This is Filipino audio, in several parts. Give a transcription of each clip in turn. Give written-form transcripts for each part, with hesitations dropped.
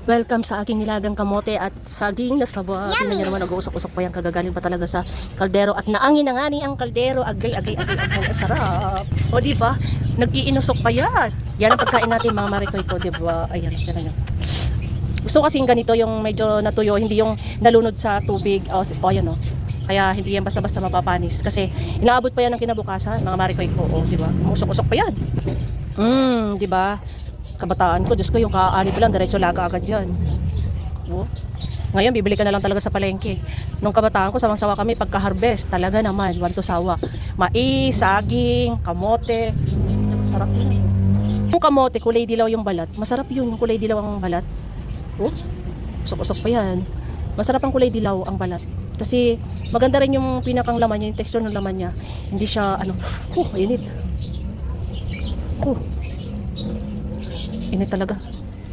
Welcome sa aking nilagang kamote at saging na saba. Tingnan niyo naman, nag-uusok-usok pa yan. Kagagaling pa talaga sa kaldero. At naangin na nga ni ang kaldero. Agay. Ang sarap. O diba? Nag-iinusok pa yan. Yan ang pagkain natin mga marikoy ko. Diba? Ayan, tingnan niyo. Gusto ko kasing ganito yung medyo natuyo. Hindi yung nalunod sa tubig. O ayan o. Kaya hindi yan basta-basta mapapanis. Kasi inaabot pa yan ng kinabukasan. Mga marikoy ko. O diba? Usok-usok pa yan. Diba? Kabataan ko, Diyos ko, yung kaani pa lang, diretso laga agad yan. Oh. Ngayon, bibili ka na lang talaga sa palengke. Nung kabataan ko, sawang-sawa kami pagka-harvest. Talaga naman, wanto sawa. Mais, saging, kamote. Masarap yun. Yung kamote, kulay dilaw yung balat. Masarap yun, yung kulay dilaw ang balat. Oh, usok-usok pa yan. Masarap ang kulay dilaw ang balat. Kasi maganda rin yung pinakang laman niya, yung texture ng laman niya. Hindi siya, init. Init talaga.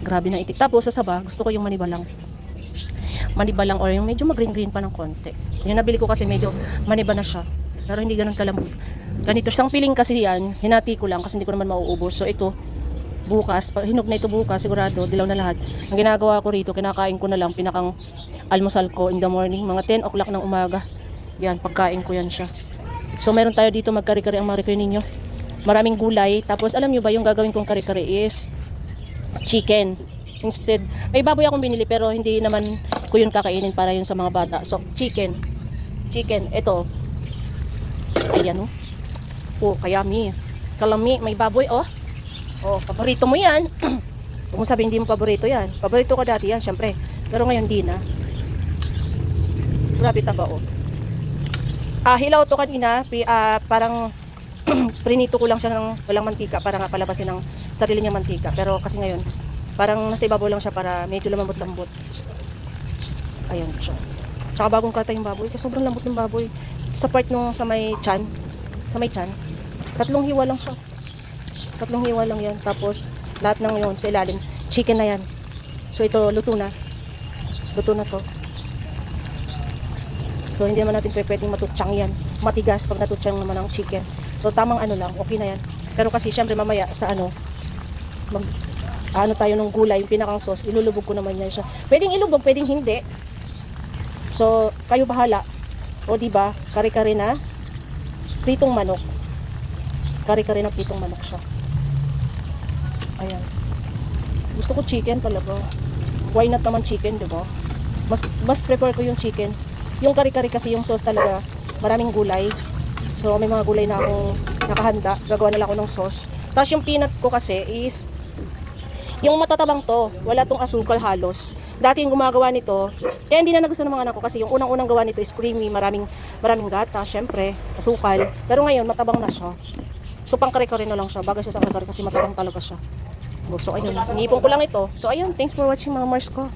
Grabe na itik. Tapos sa saba, gusto ko yung manibalang. Manibalang or yung medyo mag-green pa ng konti. Yung nabili ko kasi medyo maniba na siya. Pero hindi ganun kalambot. Ganito. Isang piling kasi yan, hinati ko lang kasi hindi ko naman mauubos. So ito, bukas, hinog na ito bukas, sigurado, dilaw na lahat. Ang ginagawa ko rito, kinakain ko na lang, pinakang almusal ko in the morning, mga 10 o'clock ng umaga. Yan, pagkain ko yan siya. So meron tayo dito magkari-kari ang marikoy ninyo. Maraming gulay. Tapos alam nyo ba, yung gagawin kong kari-kari is chicken. Instead, may baboy akong binili pero hindi naman ko yun kakainin para yun sa mga bata. So, chicken. Ito. Ayan, kayami. Kalami, may baboy, paborito mo yan. Huwag mo sabihin hindi mo paborito yan. Paborito ko dati yan, syempre. Pero ngayon di na. Grabe taba, hilaw to kanina, parang prinito ko lang siya ng walang mantika para nga palabasin ng sarili niya mantika. Pero kasi ngayon, parang nasa ibabaw lang siya para medyo lumambot-lambot. Ayun siya. Tsaka bagong kata yung baboy. Kasi sobrang lambot ng baboy. Sa part nung sa may tiyan. Tatlong hiwa lang siya. Tatlong hiwa lang yan. Tapos, lahat ng yun sa ilalim. Chicken na yan. So, ito, luto na. Luto na to. So, hindi naman natin pwedeng matutsang yan. Matigas pag natutsang naman ang chicken. So, tamang lang. Okay na yan. Pero kasi, syempre, mamaya sa tayo ng gulay, yung pinakang sauce, ilulubog ko naman yan siya. Pwedeng ilubog, pwedeng hindi. So, kayo bahala. O, diba? Kari-kari na pritong manok. Kari-kari na pritong manok siya. Ayan. Gusto ko chicken talaga. Why not naman chicken, diba? Mas prefer ko yung chicken. Yung kari-kari kasi yung sauce talaga, maraming gulay. So, may mga gulay na akong nakahanda. Gagawa na lang ako ng sauce. Tapos yung peanut ko kasi is yung matatabang to, wala tong asukal halos. Dati yung gumagawa nito, kaya hindi na nagustuhan ng mga anak ko kasi yung unang-unang gawa nito is creamy, maraming gata, syempre, asukal. Pero ngayon, matabang na siya. So, pang kare-kare na lang siya, bagay siya sa kare-kare kasi matabang talaga siya. So, ayun, iniipon ko lang ito. So, ayun, thanks for watching mga Mars ko.